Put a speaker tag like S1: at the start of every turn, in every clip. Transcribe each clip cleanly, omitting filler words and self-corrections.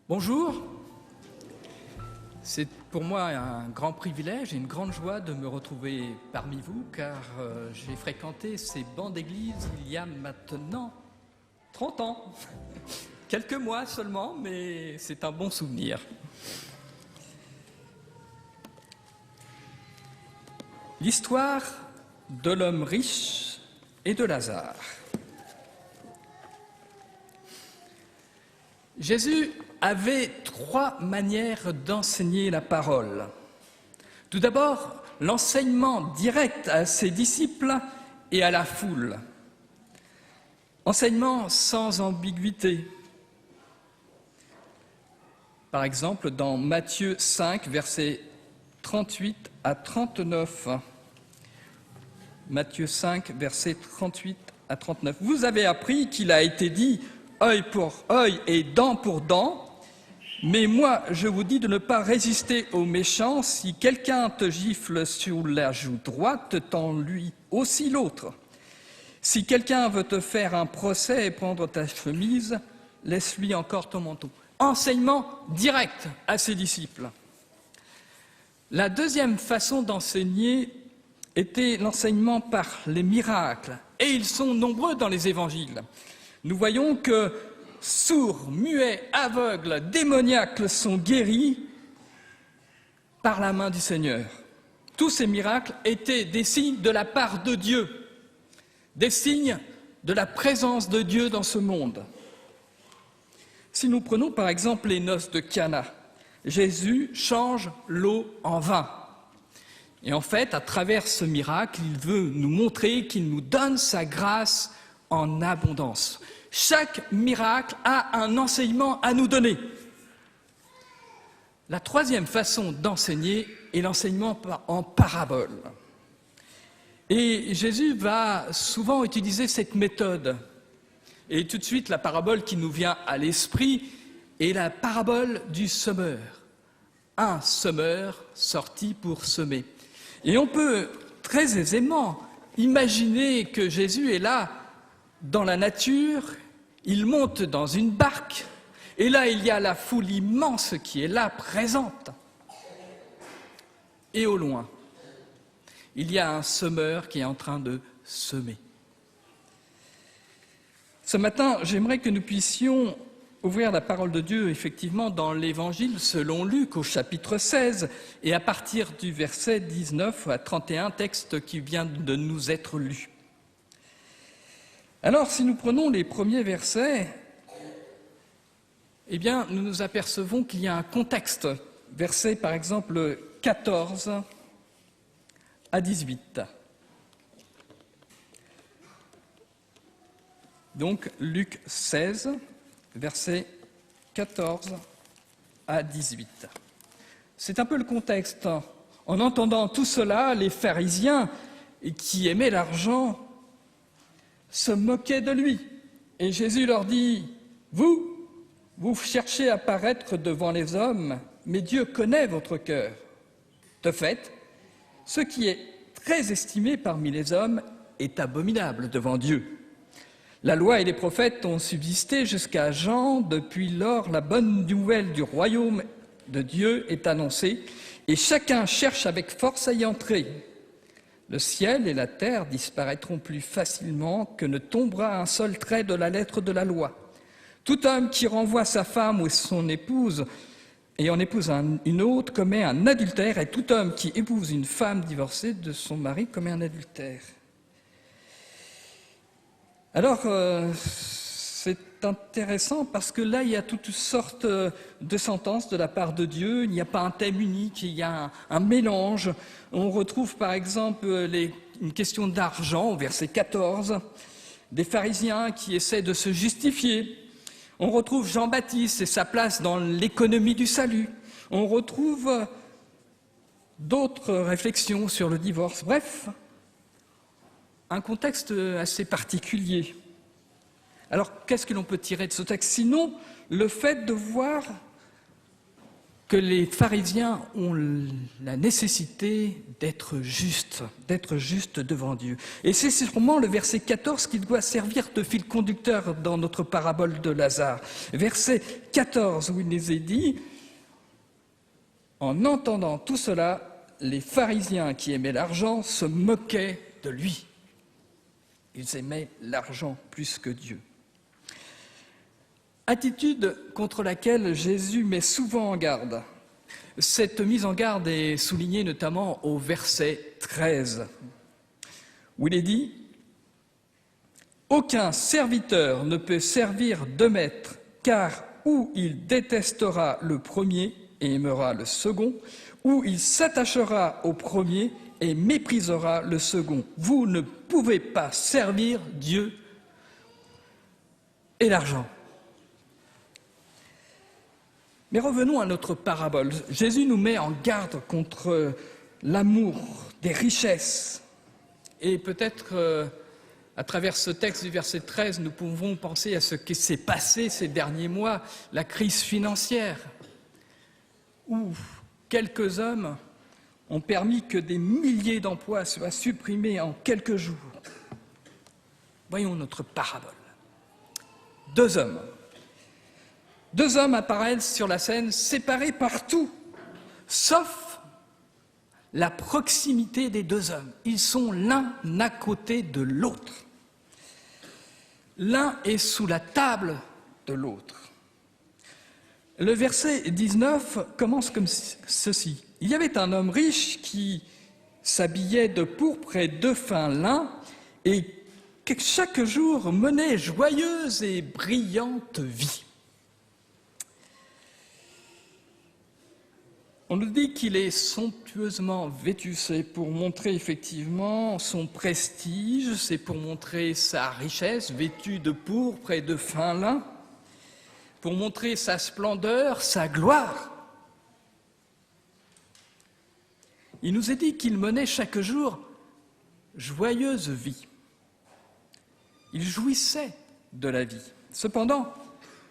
S1: Bonjour, c'est pour moi un grand privilège et une grande joie de me retrouver parmi vous car j'ai fréquenté ces bancs d'église il y a maintenant 30 ans, quelques mois seulement, mais c'est un bon souvenir. L'histoire de l'homme riche et de Lazare. Jésus avait trois manières d'enseigner la parole. Tout d'abord, l'enseignement direct à ses disciples et à la foule. Enseignement sans ambiguïté. Par exemple, dans Matthieu 5, versets 38 à 39. Matthieu 5, versets 38 à 39. Vous avez appris qu'il a été dit « œil pour œil et dent pour dent », mais moi, je vous dis de ne pas résister aux méchants. Si quelqu'un te gifle sur la joue droite, tends-lui aussi l'autre. Si quelqu'un veut te faire un procès et prendre ta chemise, laisse-lui encore ton manteau. Enseignement direct à ses disciples. La deuxième façon d'enseigner était l'enseignement par les miracles. Et ils sont nombreux dans les évangiles. Nous voyons que sourds, muets, aveugles, démoniaques sont guéris par la main du Seigneur. Tous ces miracles étaient des signes de la part de Dieu, des signes de la présence de Dieu dans ce monde. Si nous prenons par exemple les noces de Cana, Jésus change l'eau en vin. Et en fait, à travers ce miracle, il veut nous montrer qu'il nous donne sa grâce en abondance. Chaque miracle a un enseignement à nous donner. La troisième façon d'enseigner est l'enseignement en parabole. Et Jésus va souvent utiliser cette méthode. Et tout de suite, la parabole qui nous vient à l'esprit est la parabole du semeur. Un semeur sorti pour semer. Et on peut très aisément imaginer que Jésus est là dans la nature. Il monte dans une barque, et là, il y a la foule immense qui est là, présente. Et au loin, il y a un semeur qui est en train de semer. Ce matin, j'aimerais que nous puissions ouvrir la parole de Dieu, effectivement, dans l'Évangile selon Luc, au chapitre 16, et à partir du verset 19 à 31, texte qui vient de nous être lu. Alors, si nous prenons les premiers versets, eh bien, nous nous apercevons qu'il y a un contexte. Versets, par exemple, 14 à 18. Donc, Luc 16, versets 14 à 18. C'est un peu le contexte. En entendant tout cela, les pharisiens, qui aimaient l'argent, se moquaient de lui. Et Jésus leur dit, « Vous cherchez à paraître devant les hommes, mais Dieu connaît votre cœur. De fait, ce qui est très estimé parmi les hommes est abominable devant Dieu. La loi et les prophètes ont subsisté jusqu'à Jean. Depuis lors, la bonne nouvelle du royaume de Dieu est annoncée, et chacun cherche avec force à y entrer. Le ciel et la terre disparaîtront plus facilement que ne tombera un seul trait de la lettre de la loi. Tout homme qui renvoie sa femme ou son épouse et en épouse une autre commet un adultère, et tout homme qui épouse une femme divorcée de son mari commet un adultère. » Alors, c'est intéressant parce que là, il y a toutes sortes de sentences de la part de Dieu. Il n'y a pas un thème unique, il y a un mélange. On retrouve par exemple une question d'argent au verset 14, des pharisiens qui essaient de se justifier. On retrouve Jean-Baptiste et sa place dans l'économie du salut. On retrouve d'autres réflexions sur le divorce. Bref, un contexte assez particulier. Alors, qu'est-ce que l'on peut tirer de ce texte? Sinon, le fait de voir que les pharisiens ont la nécessité d'être justes devant Dieu. Et c'est sûrement le verset 14 qui doit servir de fil conducteur dans notre parabole de Lazare. Verset 14 où il nous est dit « En entendant tout cela, les pharisiens qui aimaient l'argent se moquaient de lui. » Ils aimaient l'argent plus que Dieu. Attitude contre laquelle Jésus met souvent en garde. Cette mise en garde est soulignée notamment au verset 13, où il est dit « Aucun serviteur ne peut servir deux maîtres, car ou il détestera le premier et aimera le second, ou il s'attachera au premier et méprisera le second. Vous ne pouvez pas servir Dieu et l'argent. » Mais revenons à notre parabole. Jésus nous met en garde contre l'amour des richesses. Et peut-être, à travers ce texte du verset 13, nous pouvons penser à ce qui s'est passé ces derniers mois, la crise financière, où quelques hommes ont permis que des milliers d'emplois soient supprimés en quelques jours. Voyons notre parabole. Deux hommes apparaissent sur la scène séparés par tout, sauf la proximité des deux hommes. Ils sont l'un à côté de l'autre. L'un est sous la table de l'autre. Le verset 19 commence comme ceci. Il y avait un homme riche qui s'habillait de pourpre et de fin lin et qui chaque jour menait joyeuse et brillante vie. On nous dit qu'il est somptueusement vêtu, c'est pour montrer effectivement son prestige, c'est pour montrer sa richesse, vêtu de pourpre et de fin lin, pour montrer sa splendeur, sa gloire. Il nous est dit qu'il menait chaque jour joyeuse vie. Il jouissait de la vie. Cependant,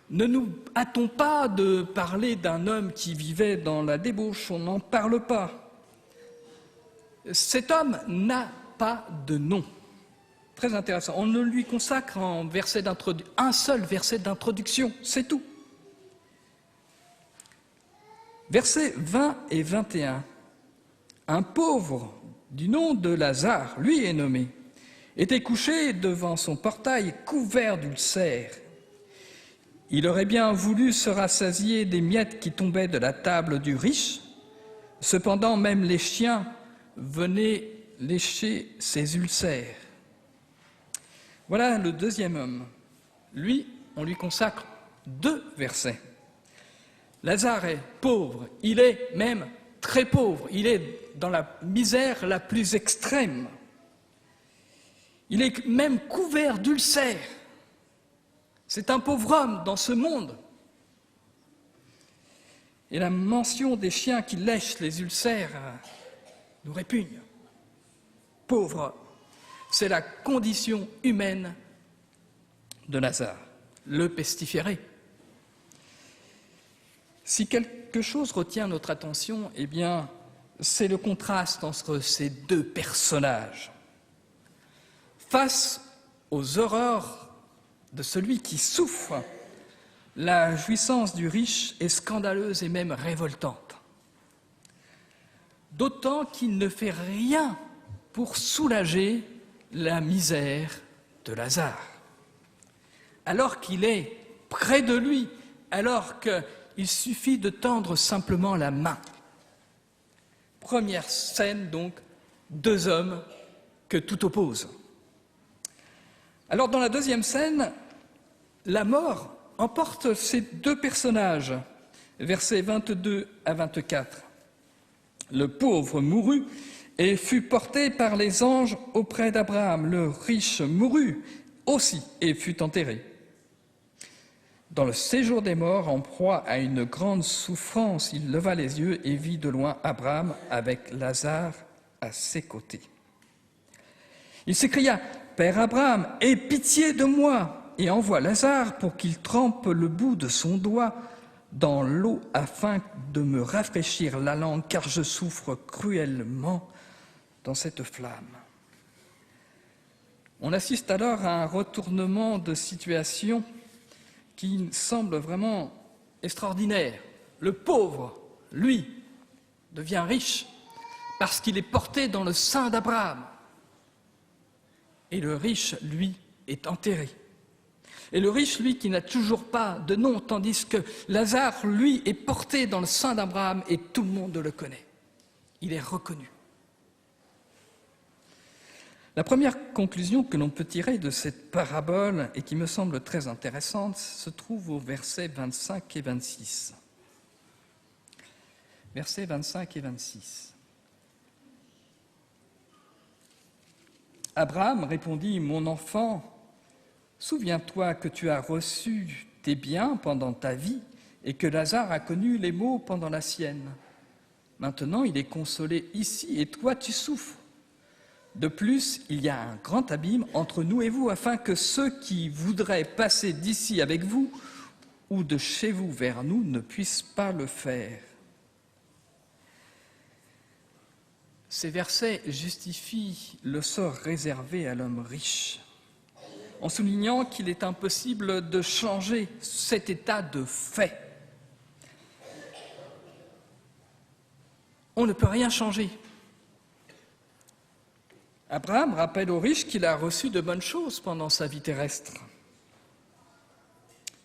S1: ne nous hâtons pas de parler d'un homme qui vivait dans la débauche, on n'en parle pas. Cet homme n'a pas de nom. Très intéressant. On ne lui consacre un seul verset d'introduction, c'est tout. Versets 20 et 21. Un pauvre du nom de Lazare, lui est nommé, était couché devant son portail couvert d'ulcères. Il aurait bien voulu se rassasier des miettes qui tombaient de la table du riche. Cependant, même les chiens venaient lécher ses ulcères. Voilà le deuxième homme. Lui, on lui consacre 2 versets. Lazare est pauvre, il est même très pauvre, il est dans la misère la plus extrême. Il est même couvert d'ulcères. C'est un pauvre homme dans ce monde. Et la mention des chiens qui lèchent les ulcères nous répugne. Pauvre homme, c'est la condition humaine de Lazare, le pestiféré. Si quelque chose retient notre attention, eh bien, c'est le contraste entre ces 2 personnages. Face aux horreurs de celui qui souffre, la jouissance du riche est scandaleuse et même révoltante. D'autant qu'il ne fait rien pour soulager la misère de Lazare. Alors qu'il est près de lui, alors qu'il suffit de tendre simplement la main. Première scène donc, 2 hommes que tout oppose. Alors dans la deuxième scène, la mort emporte ces 2 personnages, versets 22 à 24. Le pauvre mourut et fut porté par les anges auprès d'Abraham. Le riche mourut aussi et fut enterré. Dans le séjour des morts, en proie à une grande souffrance, il leva les yeux et vit de loin Abraham avec Lazare à ses côtés. Il s'écria « Père Abraham, aie pitié de moi !» et envoie Lazare pour qu'il trempe le bout de son doigt dans l'eau afin de me rafraîchir la langue, car je souffre cruellement dans cette flamme. » On assiste alors à un retournement de situation qui semble vraiment extraordinaire. Le pauvre, lui, devient riche parce qu'il est porté dans le sein d'Abraham. Et le riche, lui, est enterré. Et le riche, lui, qui n'a toujours pas de nom, tandis que Lazare, lui, est porté dans le sein d'Abraham et tout le monde le connaît. Il est reconnu. La première conclusion que l'on peut tirer de cette parabole, et qui me semble très intéressante, se trouve aux versets 25 et 26. Versets 25 et 26. Abraham répondit, « Mon enfant, souviens-toi que tu as reçu tes biens pendant ta vie et que Lazare a connu les maux pendant la sienne. Maintenant, il est consolé ici et toi, tu souffres. De plus, il y a un grand abîme entre nous et vous, afin que ceux qui voudraient passer d'ici avec vous ou de chez vous vers nous ne puissent pas le faire. » Ces versets justifient le sort réservé à l'homme riche, en soulignant qu'il est impossible de changer cet état de fait. On ne peut rien changer. Abraham rappelle au riche qu'il a reçu de bonnes choses pendant sa vie terrestre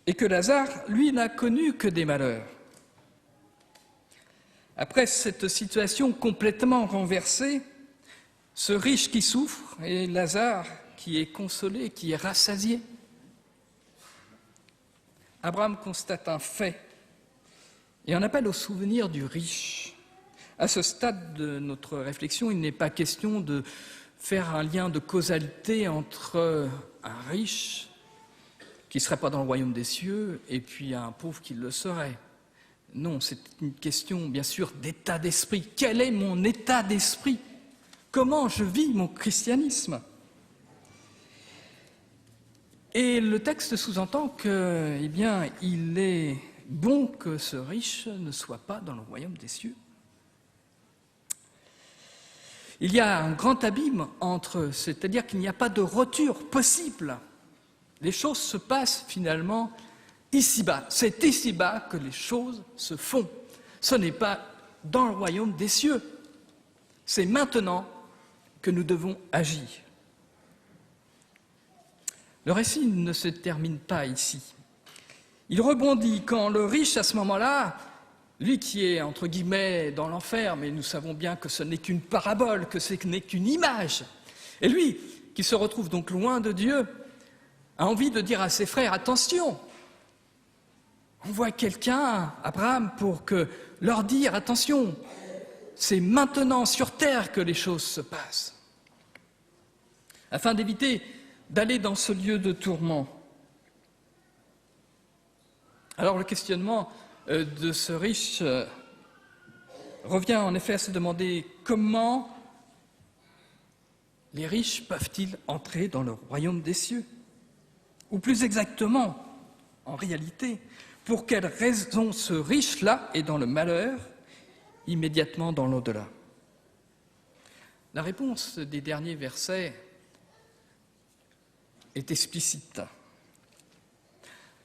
S1: et que Lazare, lui, n'a connu que des malheurs. Après cette situation complètement renversée, ce riche qui souffre et Lazare qui est consolé, qui est rassasié. Abraham constate un fait et en appelle au souvenir du riche. À ce stade de notre réflexion, il n'est pas question de faire un lien de causalité entre un riche qui ne serait pas dans le royaume des cieux et puis un pauvre qui le serait. Non, c'est une question, bien sûr, d'état d'esprit. Quel est mon état d'esprit? Comment je vis mon christianisme? Et le texte sous-entend que, eh bien, il est bon que ce riche ne soit pas dans le royaume des cieux. Il y a un grand abîme entre eux, c'est-à-dire qu'il n'y a pas de retour possible. Les choses se passent finalement ici-bas. C'est ici-bas que les choses se font. Ce n'est pas dans le royaume des cieux. C'est maintenant que nous devons agir. Le récit ne se termine pas ici. Il rebondit quand le riche, à ce moment-là, lui qui est, entre guillemets, dans l'enfer, mais nous savons bien que ce n'est qu'une parabole, que ce n'est qu'une image. Et lui, qui se retrouve donc loin de Dieu, a envie de dire à ses frères, attention, envoie quelqu'un, Abraham, pour leur dire, attention, c'est maintenant sur terre que les choses se passent, afin d'éviter d'aller dans ce lieu de tourment. Alors le questionnement de ce riche revient en effet à se demander comment les riches peuvent-ils entrer dans le royaume des cieux? Ou plus exactement, en réalité, pour quelle raison ce riche-là est dans le malheur, immédiatement dans l'au-delà? La réponse des derniers versets est explicite.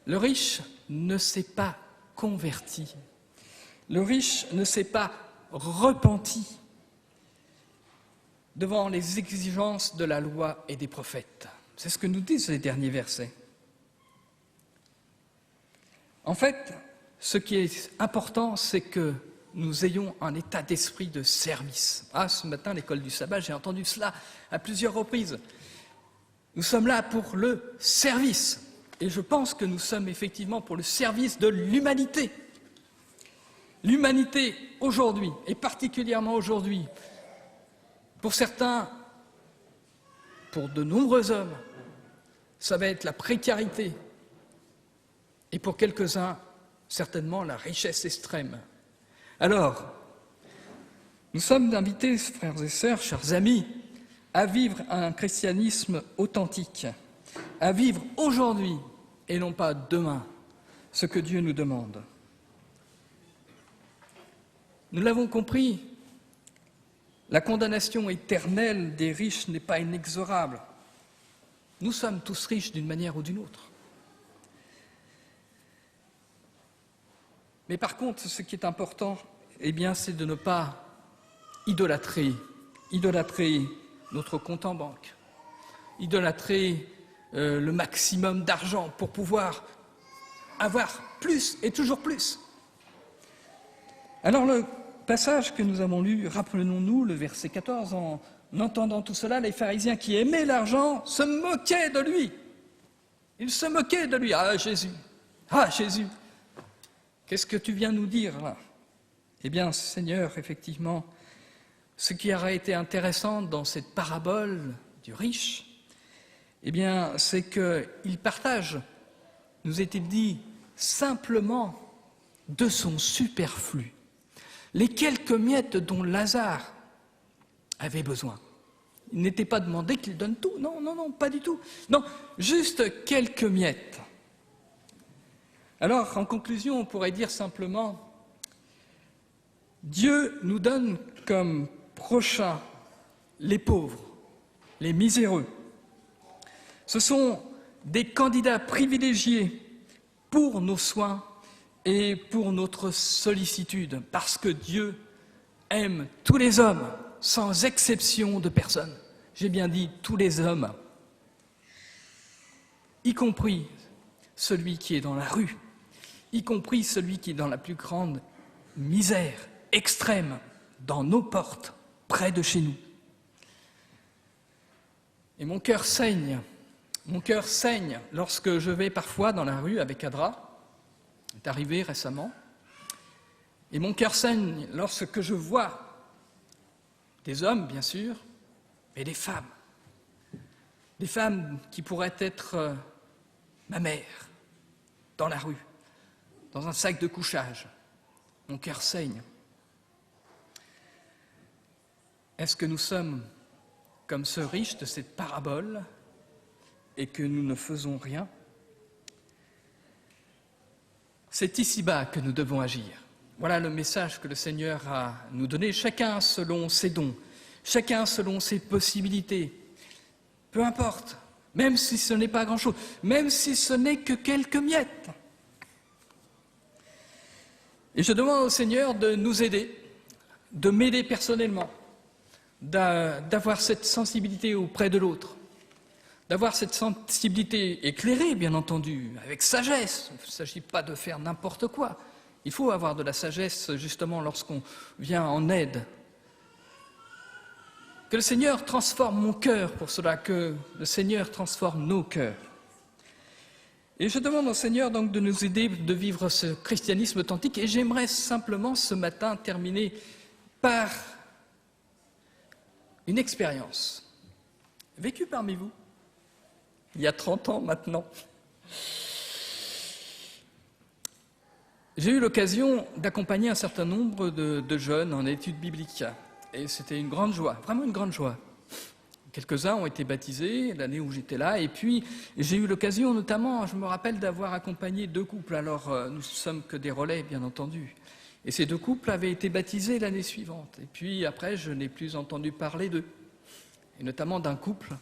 S1: Le riche ne s'est pas converti. Le riche ne s'est pas repenti devant les exigences de la loi et des prophètes. C'est ce que nous disent les derniers versets. En fait, ce qui est important, c'est que nous ayons un état d'esprit de service. Ce matin, à l'école du sabbat, j'ai entendu cela à plusieurs reprises. Nous sommes là pour le service. Et je pense que nous sommes effectivement pour le service de l'humanité. L'humanité aujourd'hui, et particulièrement aujourd'hui, pour certains, pour de nombreux hommes, ça va être la précarité. Et pour quelques-uns, certainement la richesse extrême. Alors, nous sommes invités, frères et sœurs, chers amis, à vivre un christianisme authentique, à vivre aujourd'hui et non pas demain ce que Dieu nous demande. Nous l'avons compris, la condamnation éternelle des riches n'est pas inexorable. Nous sommes tous riches d'une manière ou d'une autre. Mais par contre, ce qui est important, eh bien, c'est de ne pas idolâtrer notre compte en banque, idolâtrer le maximum d'argent pour pouvoir avoir plus et toujours plus. Alors le passage que nous avons lu, rappelons-nous le verset 14, en entendant tout cela, les pharisiens qui aimaient l'argent se moquaient de lui. Ils se moquaient de lui. Ah Jésus, qu'est-ce que tu viens nous dire là? Eh bien, Seigneur, effectivement, ce qui aurait été intéressant dans cette parabole du riche, eh bien, c'est qu'il partage, nous est-il dit, simplement de son superflu, les quelques miettes dont Lazare avait besoin. Il n'était pas demandé qu'il donne tout, non, pas du tout. Non, juste quelques miettes. Alors, en conclusion, on pourrait dire simplement, Dieu nous donne comme prochains les pauvres, les miséreux. Ce sont des candidats privilégiés pour nos soins et pour notre sollicitude, parce que Dieu aime tous les hommes, sans exception de personne. J'ai bien dit tous les hommes, y compris celui qui est dans la rue, y compris celui qui est dans la plus grande misère extrême, dans nos portes, près de chez nous. Et mon cœur saigne lorsque je vais parfois dans la rue avec Adra, c'est arrivé récemment, et mon cœur saigne lorsque je vois des hommes, bien sûr, mais des femmes qui pourraient être ma mère, dans la rue, dans un sac de couchage. Mon cœur saigne. Est-ce que nous sommes comme ce riche de cette parabole et que nous ne faisons rien? C'est ici-bas que nous devons agir. Voilà le message que le Seigneur a à nous donner, chacun selon ses dons, chacun selon ses possibilités. Peu importe, même si ce n'est pas grand-chose, même si ce n'est que quelques miettes. Et je demande au Seigneur de nous aider, de m'aider personnellement, d'avoir cette sensibilité auprès de l'autre, d'avoir cette sensibilité éclairée, bien entendu, avec sagesse. Il ne s'agit pas de faire n'importe quoi. Il faut avoir de la sagesse, justement, lorsqu'on vient en aide. Que le Seigneur transforme mon cœur pour cela, que le Seigneur transforme nos cœurs. Et je demande au Seigneur donc de nous aider de vivre ce christianisme authentique. Et j'aimerais simplement ce matin terminer par une expérience vécue parmi vous, il y a 30 ans maintenant. J'ai eu l'occasion d'accompagner un certain nombre de jeunes en études bibliques. Et c'était une grande joie, vraiment une grande joie. Quelques-uns ont été baptisés l'année où j'étais là. Et puis, j'ai eu l'occasion notamment, je me rappelle, d'avoir accompagné 2 couples. Alors, nous ne sommes que des relais, bien entendu. Et ces 2 couples avaient été baptisés l'année suivante. Et puis après, je n'ai plus entendu parler d'eux. Et notamment d'un couple.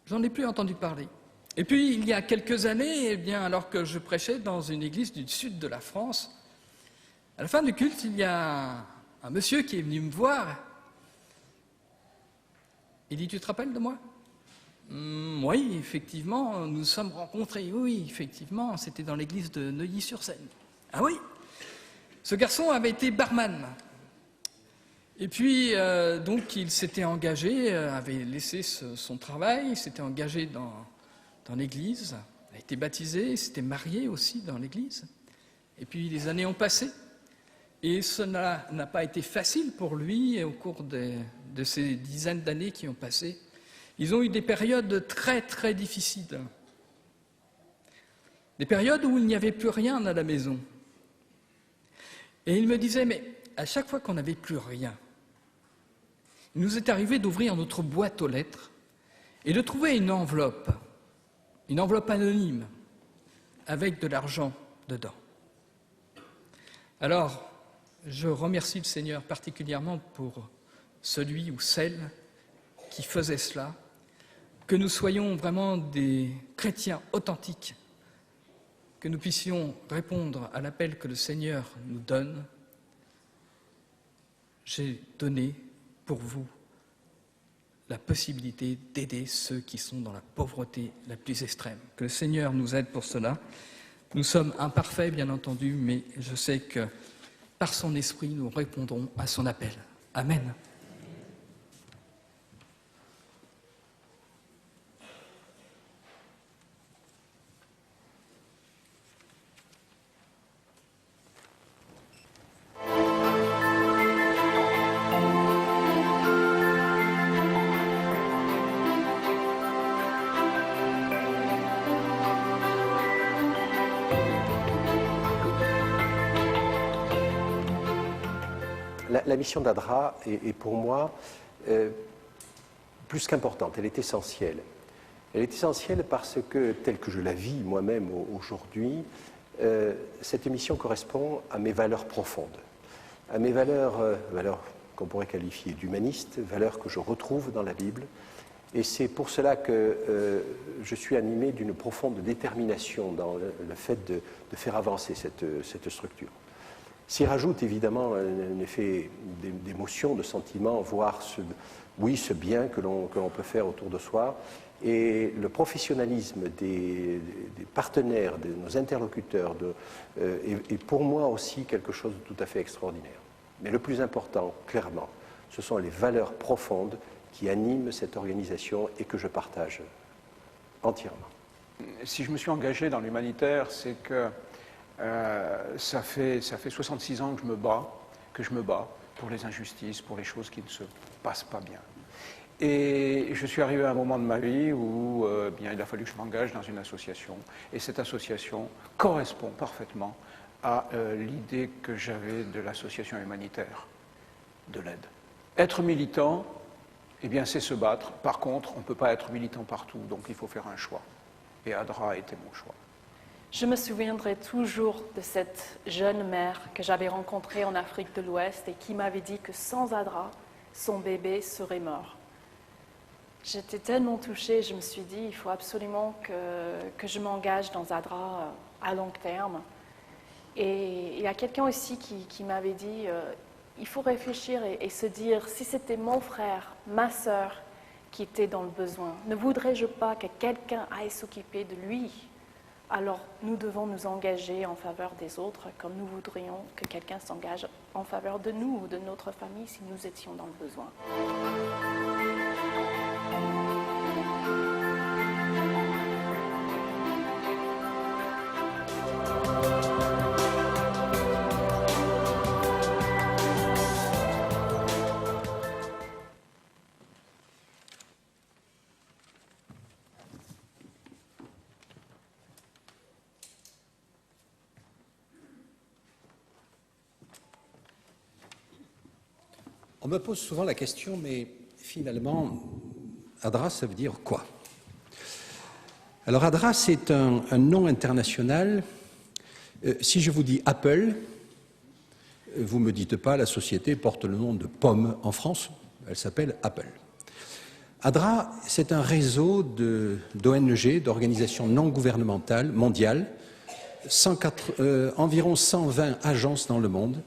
S1: J'en ai plus entendu parler. Et puis, il y a quelques années, eh bien, alors que je prêchais dans une église du sud de la France, à la fin du culte, il y a un monsieur qui est venu me voir. Il dit, tu te rappelles de moi? Oui, effectivement, nous nous sommes rencontrés. Oui, effectivement, c'était dans l'église de Neuilly-sur-Seine. Ah oui? Ce garçon avait été barman. Et puis, donc, il s'était engagé, avait laissé son travail, s'était engagé dans l'église, a été baptisé, s'était marié aussi dans l'église. Et puis, les années ont passé. Et cela n'a pas été facile pour lui au cours de ces dizaines d'années qui ont passé. Ils ont eu des périodes très, très difficiles. Des périodes où il n'y avait plus rien à la maison. Et il me disait, mais à chaque fois qu'on n'avait plus rien, il nous est arrivé d'ouvrir notre boîte aux lettres et de trouver une enveloppe anonyme, avec de l'argent dedans. Alors, je remercie le Seigneur particulièrement pour celui ou celle qui faisait cela, que nous soyons vraiment des chrétiens authentiques, que nous puissions répondre à l'appel que le Seigneur nous donne. J'ai donné pour vous la possibilité d'aider ceux qui sont dans la pauvreté la plus extrême. Que le Seigneur nous aide pour cela. Nous sommes imparfaits, bien entendu, mais je sais que par son esprit, nous répondrons à son appel. Amen.
S2: La mission d'ADRA est pour moi plus qu'importante, elle est essentielle. Elle est essentielle parce que, telle que je la vis moi-même aujourd'hui, cette mission correspond à mes valeurs profondes, à mes valeurs qu'on pourrait qualifier d'humanistes, valeurs que je retrouve dans la Bible. Et c'est pour cela que je suis animé d'une profonde détermination dans le fait de faire avancer cette structure. S'y rajoute évidemment un effet d'émotion, de sentiment, voire ce bien que l'on peut faire autour de soi. Et le professionnalisme des partenaires, de nos interlocuteurs, est pour moi aussi quelque chose de tout à fait extraordinaire. Mais le plus important, clairement, ce sont les valeurs profondes qui animent cette organisation et que je partage entièrement.
S3: Si je me suis engagé dans l'humanitaire, c'est que ça fait 66 ans que je me bats pour les injustices, pour les choses qui ne se passent pas bien. Et je suis arrivé à un moment de ma vie où il a fallu que je m'engage dans une association. Et cette association correspond parfaitement à l'idée que j'avais de l'association humanitaire, de l'aide. Être militant, eh bien, c'est se battre. Par contre, on ne peut pas être militant partout, donc il faut faire un choix. Et ADRA a été mon choix.
S4: Je me souviendrai toujours de cette jeune mère que j'avais rencontrée en Afrique de l'Ouest et qui m'avait dit que sans ADRA, son bébé serait mort. J'étais tellement touchée, je me suis dit, il faut absolument que je m'engage dans ADRA à long terme. Et il y a quelqu'un aussi qui m'avait dit, il faut réfléchir et se dire, si c'était mon frère, ma sœur qui était dans le besoin, ne voudrais-je pas que quelqu'un aille s'occuper de lui ? Alors nous devons nous engager en faveur des autres comme nous voudrions que quelqu'un s'engage en faveur de nous ou de notre famille si nous étions dans le besoin.
S5: On me pose souvent la question, mais finalement, ADRA, ça veut dire quoi? Alors ADRA, c'est un nom international. Si je vous dis Apple, vous ne me dites pas la société porte le nom de Pomme en France, elle s'appelle Apple. ADRA, c'est un réseau d'ONG, d'organisations non gouvernementales mondiales, environ 120 agences dans le monde,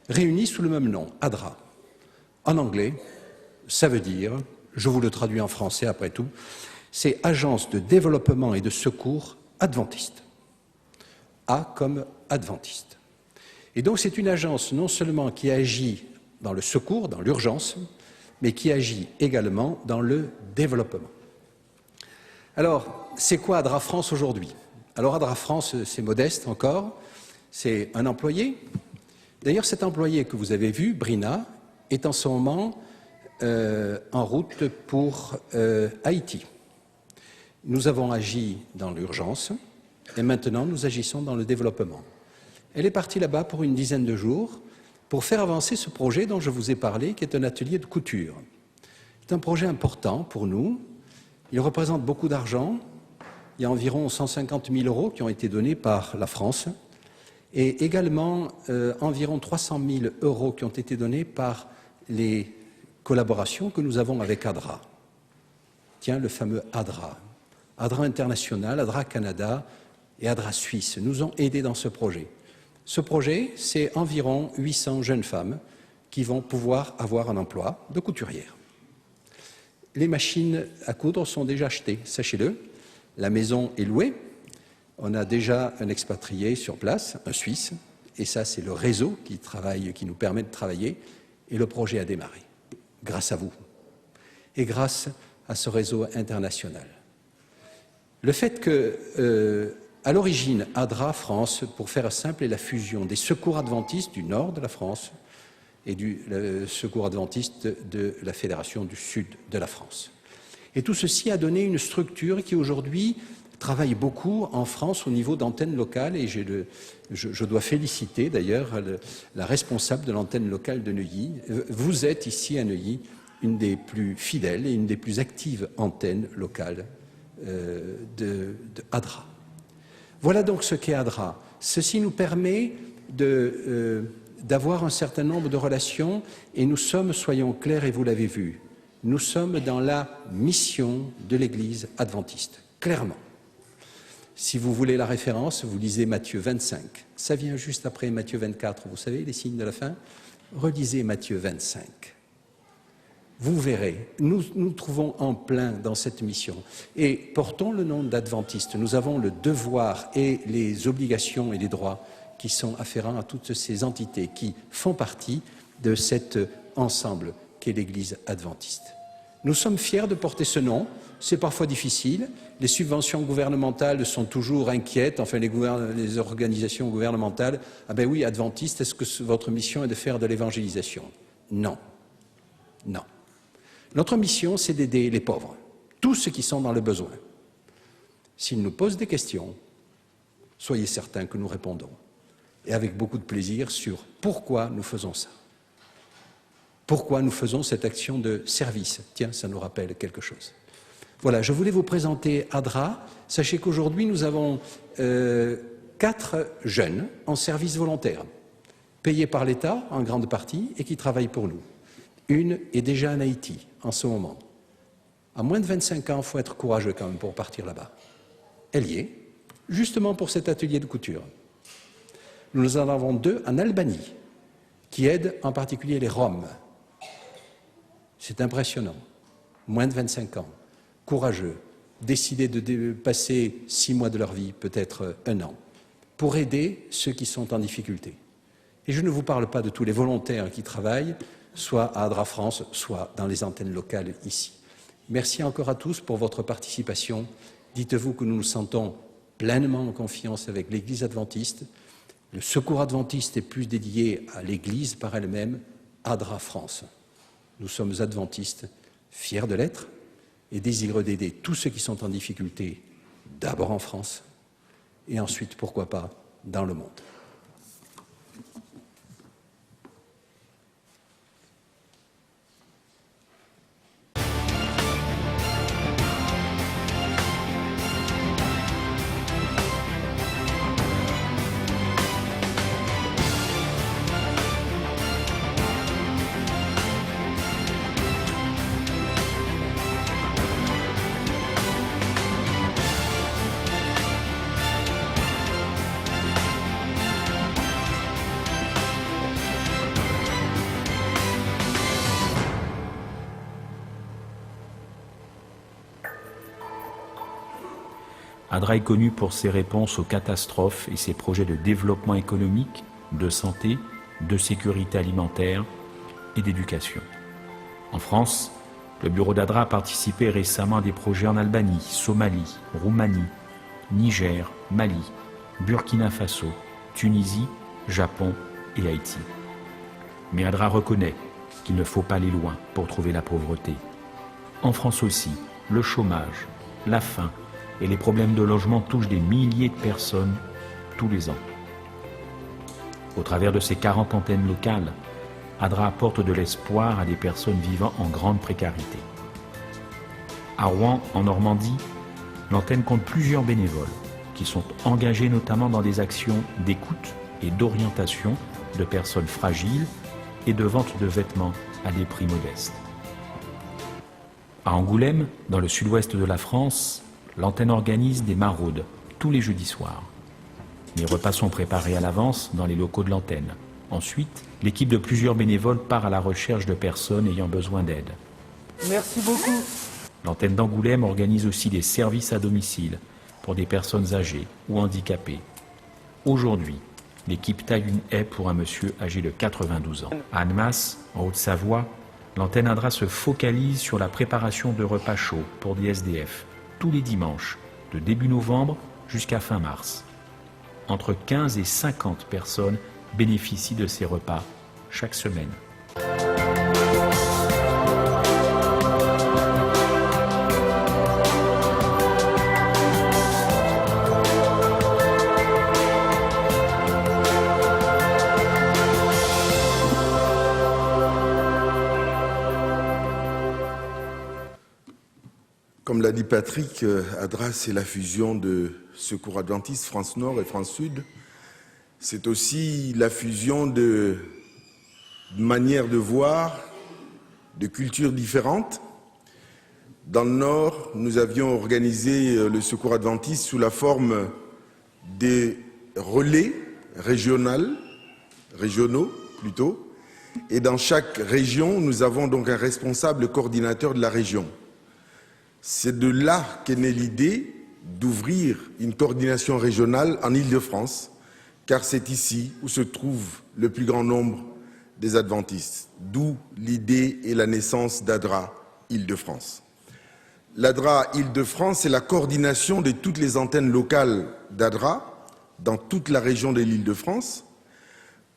S5: réunies sous le même nom, ADRA. En anglais, ça veut dire, je vous le traduis en français après tout, c'est Agence de développement et de secours adventiste. A comme adventiste. Et donc c'est une agence non seulement qui agit dans le secours, dans l'urgence, mais qui agit également dans le développement. Alors, c'est quoi ADRA France aujourd'hui? Alors ADRA France, c'est modeste encore, c'est un employé. D'ailleurs, cet employé que vous avez vu, Brina, est en ce moment en route pour Haïti. Nous avons agi dans l'urgence et maintenant nous agissons dans le développement. Elle est partie là-bas pour une dizaine de jours pour faire avancer ce projet dont je vous ai parlé, qui est un atelier de couture. C'est un projet important pour nous. Il représente beaucoup d'argent. Il y a environ 150 000 € qui ont été donnés par la France. et également environ 300 000 € qui ont été donnés par les collaborations que nous avons avec ADRA. Tiens, le fameux ADRA. ADRA International, ADRA Canada et ADRA Suisse nous ont aidés dans ce projet. Ce projet, c'est environ 800 jeunes femmes qui vont pouvoir avoir un emploi de couturière. Les machines à coudre sont déjà achetées, sachez-le. La maison est louée. On a déjà un expatrié sur place, un Suisse, et ça, c'est le réseau qui nous permet de travailler, et le projet a démarré, grâce à vous, et grâce à ce réseau international. Le fait que, à l'origine, ADRA France, pour faire simple, est la fusion des secours adventistes du nord de la France et du secours adventiste de la Fédération du sud de la France. Et tout ceci a donné une structure qui aujourd'hui travaille beaucoup en France au niveau d'antennes locales, et je dois féliciter d'ailleurs la responsable de l'antenne locale de Neuilly. Vous êtes ici à Neuilly une des plus fidèles et une des plus actives antennes locales de ADRA. Voilà donc ce qu'est ADRA. Ceci nous permet d'avoir un certain nombre de relations, et nous sommes, soyons clairs, et vous l'avez vu, nous sommes dans la mission de l'Église adventiste, clairement. Si vous voulez la référence, vous lisez Matthieu 25. Ça vient juste après Matthieu 24, vous savez, les signes de la fin. Relisez Matthieu 25. Vous verrez, nous nous trouvons en plein dans cette mission. Et portons le nom d'adventiste. Nous avons le devoir et les obligations et les droits qui sont afférents à toutes ces entités qui font partie de cet ensemble qu'est l'Église adventiste. Nous sommes fiers de porter ce nom. C'est parfois difficile. Les subventions gouvernementales sont toujours inquiètes, enfin les organisations gouvernementales. Ah ben oui, adventiste, est-ce que votre mission est de faire de l'évangélisation? Non. Non. Notre mission, c'est d'aider les pauvres, tous ceux qui sont dans le besoin. S'ils nous posent des questions, soyez certains que nous répondons. Et avec beaucoup de plaisir sur pourquoi nous faisons ça. Pourquoi nous faisons cette action de service? Tiens, ça nous rappelle quelque chose. Voilà, je voulais vous présenter ADRA. Sachez qu'aujourd'hui, nous avons 4 jeunes en service volontaire, payés par l'État en grande partie et qui travaillent pour nous. Une est déjà en Haïti en ce moment. À moins de 25 ans, il faut être courageux quand même pour partir là-bas. Elle y est, justement pour cet atelier de couture. Nous en avons 2 en Albanie, qui aident en particulier les Roms. C'est impressionnant. Moins de 25 ans, courageux, décidés de passer 6 mois de leur vie, peut-être 1 an, pour aider ceux qui sont en difficulté. Et je ne vous parle pas de tous les volontaires qui travaillent, soit à ADRA France, soit dans les antennes locales ici. Merci encore à tous pour votre participation. Dites-vous que nous nous sentons pleinement en confiance avec l'Église adventiste. Le secours adventiste est plus dédié à l'Église par elle-même, ADRA France. Nous sommes adventistes, fiers de l'être et désireux d'aider tous ceux qui sont en difficulté, d'abord en France et ensuite, pourquoi pas, dans le monde.
S6: ADRA est connu pour ses réponses aux catastrophes et ses projets de développement économique, de santé, de sécurité alimentaire et d'éducation. En France, le bureau d'ADRA a participé récemment à des projets en Albanie, Somalie, Roumanie, Niger, Mali, Burkina Faso, Tunisie, Japon et Haïti. Mais ADRA reconnaît qu'il ne faut pas aller loin pour trouver la pauvreté. En France aussi, le chômage, la faim et les problèmes de logement touchent des milliers de personnes tous les ans. Au travers de ces 40 antennes locales, ADRA apporte de l'espoir à des personnes vivant en grande précarité. À Rouen, en Normandie, l'antenne compte plusieurs bénévoles qui sont engagés notamment dans des actions d'écoute et d'orientation de personnes fragiles et de vente de vêtements à des prix modestes. À Angoulême, dans le sud-ouest de la France, l'antenne organise des maraudes tous les jeudis soirs. Les repas sont préparés à l'avance dans les locaux de l'antenne. Ensuite, l'équipe de plusieurs bénévoles part à la recherche de personnes ayant besoin d'aide.
S7: Merci beaucoup.
S6: L'antenne d'Angoulême organise aussi des services à domicile pour des personnes âgées ou handicapées. Aujourd'hui, l'équipe taille une haie pour un monsieur âgé de 92 ans. À Annemasse, en Haute-Savoie, l'antenne ADRA se focalise sur la préparation de repas chauds pour des SDF tous les dimanches, de début novembre jusqu'à fin mars. Entre 15 et 50 personnes bénéficient de ces repas chaque semaine.
S8: Comme l'a dit Patrick, ADRA, c'est la fusion de Secours Adventiste France Nord et France Sud. C'est aussi la fusion de manières de voir, de cultures différentes. Dans le Nord, nous avions organisé le Secours Adventiste sous la forme des relais régionaux plutôt. Et dans chaque région, nous avons donc un responsable coordinateur de la région. C'est de là qu'est née l'idée d'ouvrir une coordination régionale en Île-de-France, car c'est ici où se trouve le plus grand nombre des adventistes, d'où l'idée et la naissance d'ADRA Île-de-France. L'ADRA Île-de-France, c'est la coordination de toutes les antennes locales d'ADRA dans toute la région de l'Île-de-France,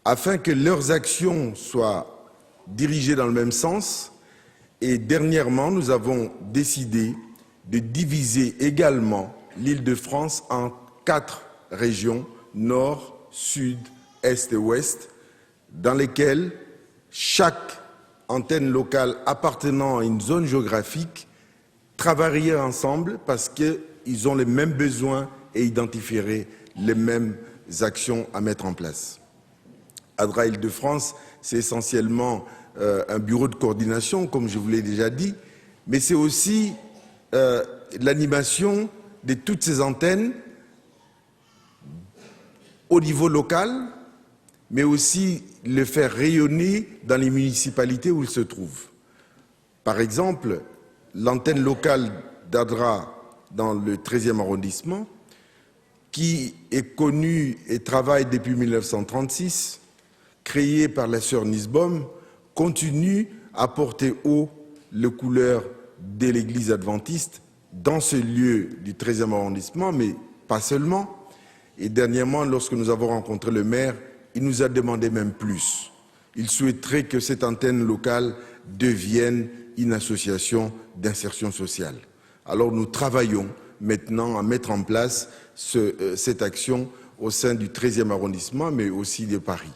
S8: afin que leurs actions soient dirigées dans le même sens. Et dernièrement, nous avons décidé de diviser également l'Île-de-France en 4 régions, nord, sud, est et ouest, dans lesquelles chaque antenne locale appartenant à une zone géographique travaillerait ensemble parce qu'ils ont les mêmes besoins et identifieraient les mêmes actions à mettre en place. ADRA Île-de-France, c'est essentiellement un bureau de coordination, comme je vous l'ai déjà dit, mais c'est aussi l'animation de toutes ces antennes au niveau local, mais aussi le faire rayonner dans les municipalités où il se trouve. Par exemple, l'antenne locale d'ADRA dans le 13e arrondissement, qui est connue et travaille depuis 1936, créée par la sœur Nisbaum, continue à porter haut les couleurs de l'Église adventiste dans ce lieu du 13e arrondissement, mais pas seulement. Et dernièrement, lorsque nous avons rencontré le maire, il nous a demandé même plus. Il souhaiterait que cette antenne locale devienne une association d'insertion sociale. Alors nous travaillons maintenant à mettre en place cette action au sein du 13e arrondissement, mais aussi de Paris.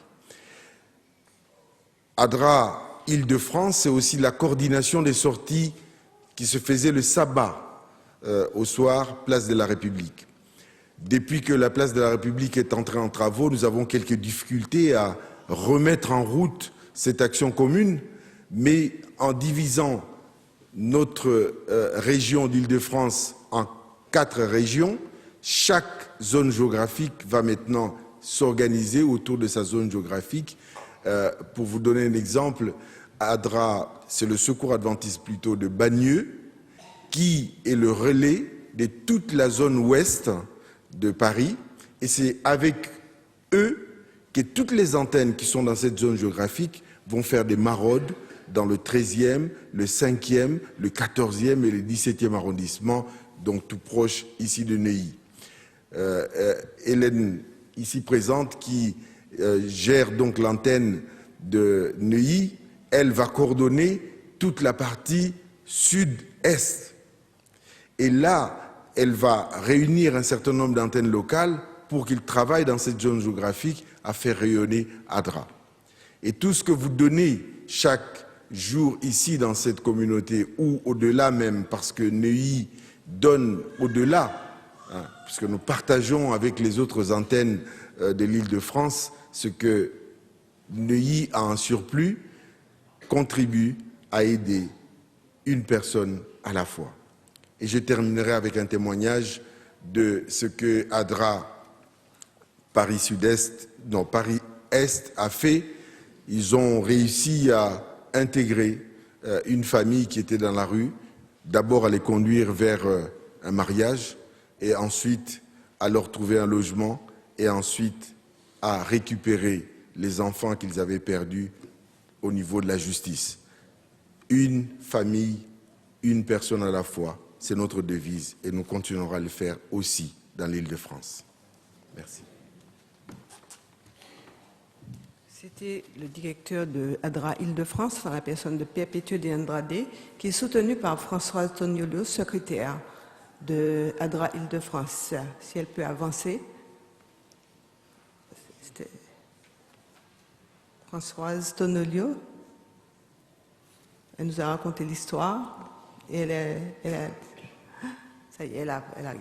S8: ADRA Île-de-France, c'est aussi la coordination des sorties qui se faisaient le sabbat au soir, place de la République. Depuis que la place de la République est entrée en travaux, nous avons quelques difficultés à remettre en route cette action commune, mais en divisant notre région d'Île-de-France en 4 régions, chaque zone géographique va maintenant s'organiser autour de sa zone géographique. Pour vous donner un exemple, ADRA, c'est le Secours Adventiste plutôt de Bagneux, qui est le relais de toute la zone ouest de Paris, et c'est avec eux que toutes les antennes qui sont dans cette zone géographique vont faire des maraudes dans le 13e, le 5e, le 14e et le 17e arrondissement, donc tout proche ici de Neuilly. Hélène, ici présente, qui gère donc l'antenne de Neuilly, elle va coordonner toute la partie sud-est. Et là, elle va réunir un certain nombre d'antennes locales pour qu'ils travaillent dans cette zone géographique à faire rayonner ADRA. Et tout ce que vous donnez chaque jour ici dans cette communauté ou au-delà même, parce que Neuilly donne au-delà, puisque nous partageons avec les autres antennes de l'Île-de-France, ce que Neuilly a en surplus contribue à aider une personne à la fois. Et je terminerai avec un témoignage de ce que ADRA Paris Est a fait. Ils ont réussi à intégrer une famille qui était dans la rue, d'abord à les conduire vers un mariage, et ensuite à leur trouver un logement, et ensuite à récupérer les enfants qu'ils avaient perdus au niveau de la justice. Une famille, une personne à la fois, c'est notre devise, et nous continuerons à le faire aussi dans l'Île-de-France. Merci.
S9: C'était le directeur de ADRA Île-de-France, dans la personne de Perpétué de Andrade, qui est soutenu par Françoise Toniolo, secrétaire de ADRA Île-de-France. Si elle peut avancer. C'était Françoise Toniolo. Elle nous a raconté l'histoire et ça y est, elle arrive.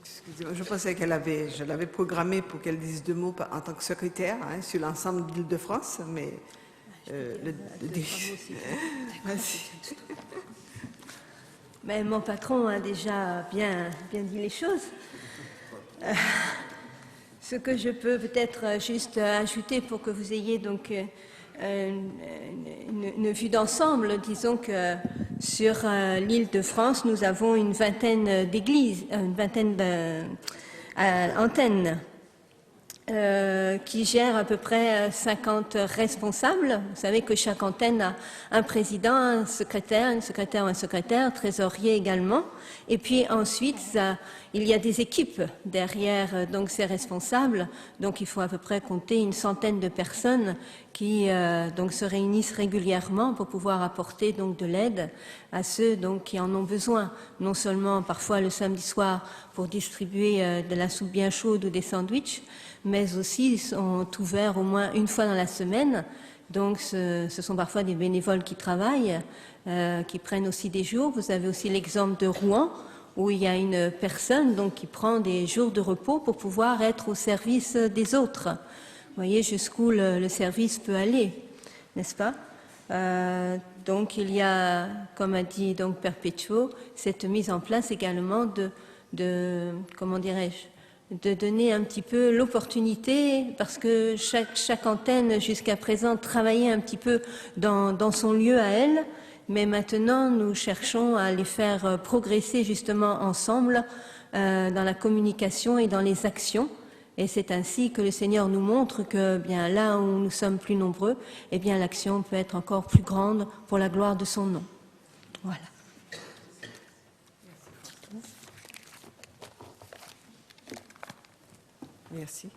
S9: Excusez-moi, je pensais je l'avais programmée pour qu'elle dise 2 mots en tant que secrétaire sur l'ensemble de l'Île-de-France, mais
S10: Mais mon patron a déjà bien dit les choses. Ce que je peux peut-être juste ajouter pour que vous ayez donc une vue d'ensemble, disons que sur l'Île-de-France, nous avons une vingtaine d'églises, une vingtaine d'antennes qui gèrent à peu près 50 responsables. Vous savez que chaque antenne a un président, un secrétaire, une secrétaire ou un secrétaire, trésorier également. Et puis ensuite, il y a des équipes derrière donc ces responsables. Donc il faut à peu près compter une centaine de personnes qui donc se réunissent régulièrement pour pouvoir apporter donc de l'aide à ceux donc qui en ont besoin. Non seulement parfois le samedi soir pour distribuer de la soupe bien chaude ou des sandwichs, mais aussi sont ouverts au moins une fois dans la semaine. Donc ce sont parfois des bénévoles qui travaillent, qui prennent aussi des jours. Vous avez aussi l'exemple de Rouen, où il y a une personne donc, qui prend des jours de repos pour pouvoir être au service des autres. Vous voyez jusqu'où le service peut aller, n'est-ce pas? Donc il y a, comme a dit donc Perpetuo, cette mise en place également de comment dirais-je, de donner un petit peu l'opportunité, parce que chaque antenne jusqu'à présent travaillait un petit peu dans son lieu à elle, mais maintenant nous cherchons à les faire progresser justement ensemble dans la communication et dans les actions. Et c'est ainsi que le Seigneur nous montre que bien là où nous sommes plus nombreux, eh bien l'action peut être encore plus grande pour la gloire de son nom. Voilà.
S9: Merci.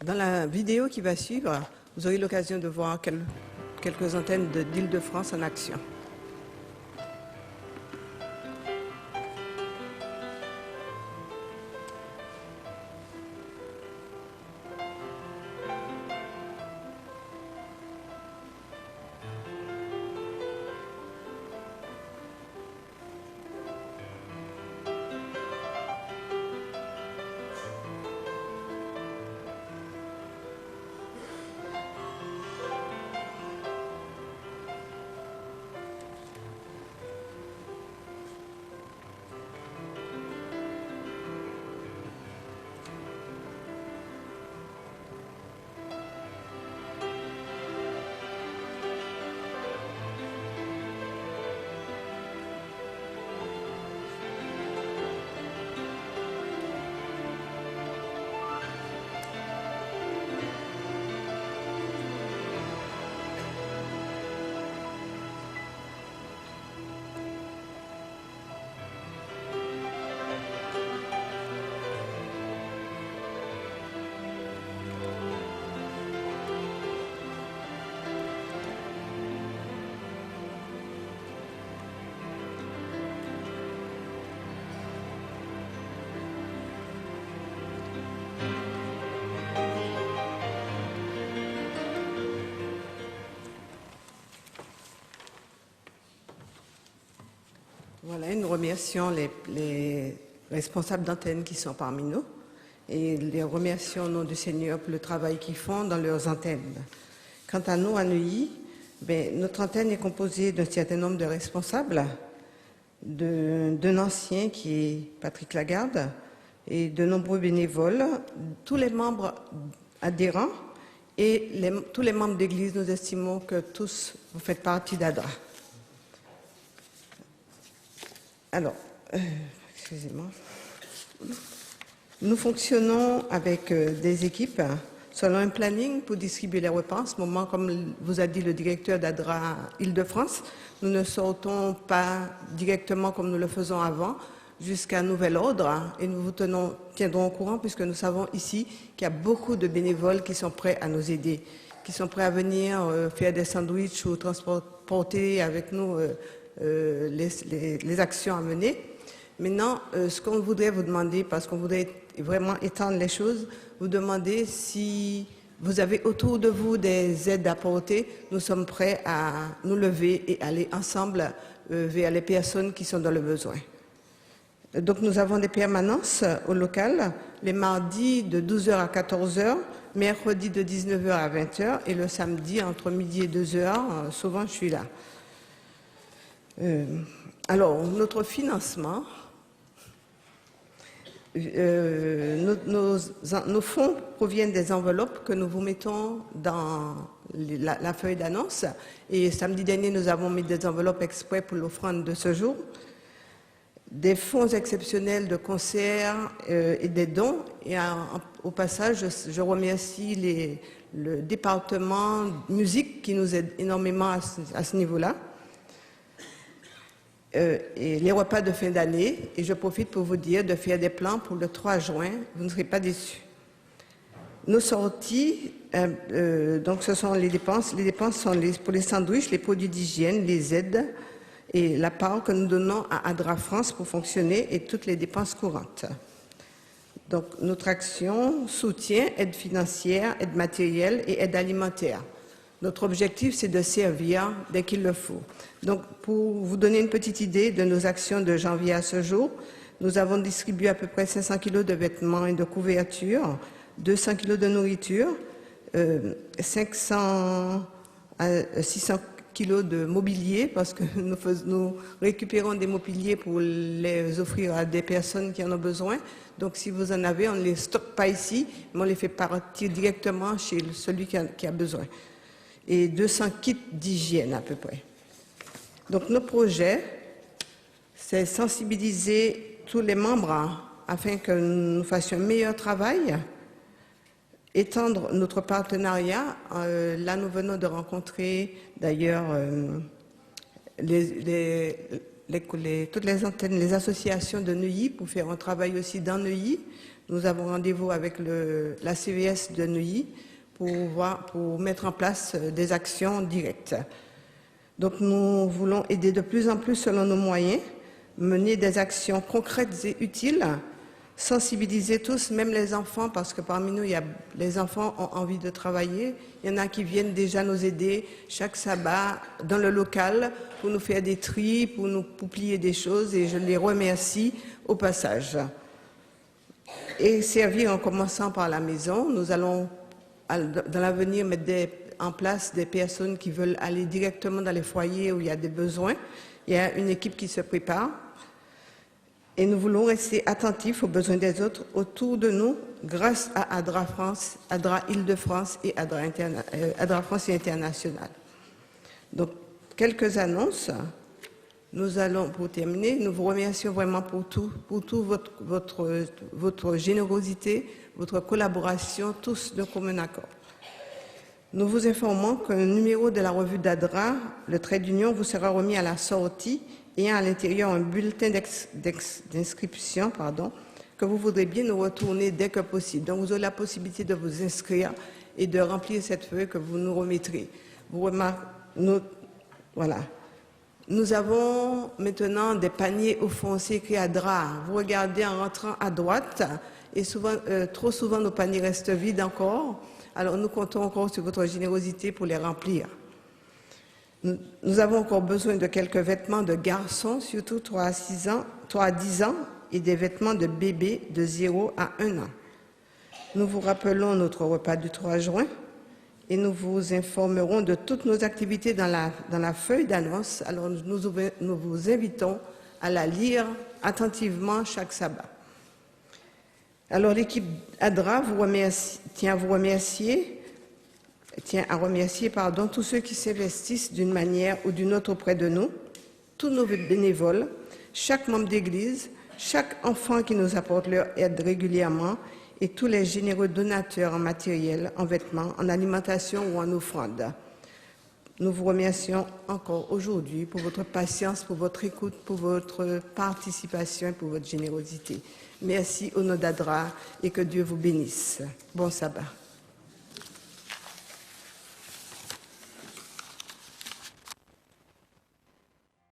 S9: Dans la vidéo qui va suivre, vous aurez l'occasion de voir quelques antennes d'Île-de-France en action. Voilà, et nous remercions les responsables d'antenne qui sont parmi nous et les remercions au nom du Seigneur pour le travail qu'ils font dans leurs antennes. Quant à nous, à Neuilly, notre antenne est composée d'un certain nombre de responsables, d'un ancien qui est Patrick Lagarde et de nombreux bénévoles, tous les membres adhérents et tous les membres d'Église. Nous estimons que tous vous faites partie d'ADRA. Alors, excusez-moi. Nous fonctionnons avec des équipes selon un planning pour distribuer les repas. En ce moment, comme vous a dit le directeur d'ADRA Île-de-France, nous ne sortons pas directement comme nous le faisons avant jusqu'à nouvel ordre et nous vous tiendrons au courant puisque nous savons ici qu'il y a beaucoup de bénévoles qui sont prêts à nous aider, qui sont prêts à venir faire des sandwichs ou transporter avec nous les actions à mener. Maintenant, ce qu'on voudrait vous demander, parce qu'on voudrait vraiment étendre les choses, vous demander si vous avez autour de vous des aides à apporter. Nous sommes prêts à nous lever et aller ensemble vers les personnes qui sont dans le besoin. Donc nous avons des permanences au local, les mardis de 12h à 14h, mercredi de 19h à 20h et le samedi entre midi et 2h, souvent je suis là. Alors, notre financement, nos fonds proviennent des enveloppes que nous vous mettons dans la feuille d'annonce. Et samedi dernier, nous avons mis des enveloppes exprès pour l'offrande de ce jour. Des fonds exceptionnels de concerts et des dons. Et au passage, je remercie le département musique qui nous aide énormément à ce niveau-là. Et les repas de fin d'année, et je profite pour vous dire de faire des plans pour le 3 juin, vous ne serez pas déçus. Nos sorties, donc ce sont les dépenses sont pour les sandwichs, les produits d'hygiène, les aides et la part que nous donnons à ADRA France pour fonctionner et toutes les dépenses courantes. Donc notre action soutient aide financière, aide matérielle et aide alimentaire. Notre objectif, c'est de servir dès qu'il le faut. Donc, pour vous donner une petite idée de nos actions de janvier à ce jour, nous avons distribué à peu près 500 kg de vêtements et de couvertures, 200 kg de nourriture, 500 à 600 kg de mobilier, parce que nous récupérons des mobiliers pour les offrir à des personnes qui en ont besoin. Donc, si vous en avez, on ne les stocke pas ici, mais on les fait partir directement chez celui qui a besoin. Et 200 kits d'hygiène à peu près. Donc nos projets, c'est sensibiliser tous les membres afin que nous fassions un meilleur travail, étendre notre partenariat. Là, nous venons de rencontrer d'ailleurs toutes les antennes, les associations de Neuilly pour faire un travail aussi dans Neuilly. Nous avons rendez-vous avec la CVS de Neuilly pour mettre en place des actions directes. Donc nous voulons aider de plus en plus selon nos moyens, mener des actions concrètes et utiles, sensibiliser tous, même les enfants, parce que parmi nous, les enfants ont envie de travailler. Il y en a qui viennent déjà nous aider chaque sabbat dans le local pour nous faire des tris, pour plier des choses, et je les remercie au passage. Et servir en commençant par la maison. Nous allons dans l'avenir mettre en place des personnes qui veulent aller directement dans les foyers où il y a des besoins. Il y a une équipe qui se prépare. Et nous voulons rester attentifs aux besoins des autres autour de nous grâce à ADRA France, ADRA Île-de-France et ADRA France et International. Donc, quelques annonces. Nous allons, pour terminer, nous vous remercions vraiment pour tout votre générosité, votre collaboration, tous de commun accord. Nous vous informons qu'un numéro de la revue d'ADRA, le trait d'union, vous sera remis à la sortie ayant à l'intérieur un bulletin d'inscription, que vous voudrez bien nous retourner dès que possible. Donc vous aurez la possibilité de vous inscrire et de remplir cette feuille que vous nous remettrez. Voilà. Nous avons maintenant des paniers au fond, c'est écrit ADRA. Vous regardez en rentrant à droite et trop souvent nos paniers restent vides encore. Alors nous comptons encore sur votre générosité pour les remplir. Nous avons encore besoin de quelques vêtements de garçons, surtout 3 à 10 ans, et des vêtements de bébés de 0 à 1 an. Nous vous rappelons notre repas du 3 juin et nous vous informerons de toutes nos activités dans la feuille d'annonce. Alors nous vous invitons à la lire attentivement chaque sabbat. Alors l'équipe ADRA tient à remercier tous ceux qui s'investissent d'une manière ou d'une autre auprès de nous, tous nos bénévoles, chaque membre d'église, chaque enfant qui nous apporte leur aide régulièrement et tous les généreux donateurs en matériel, en vêtements, en alimentation ou en offrande. Nous vous remercions encore aujourd'hui pour votre patience, pour votre écoute, pour votre participation et pour votre générosité. Merci au nom d'ADRA et que Dieu vous bénisse. Bon sabbat.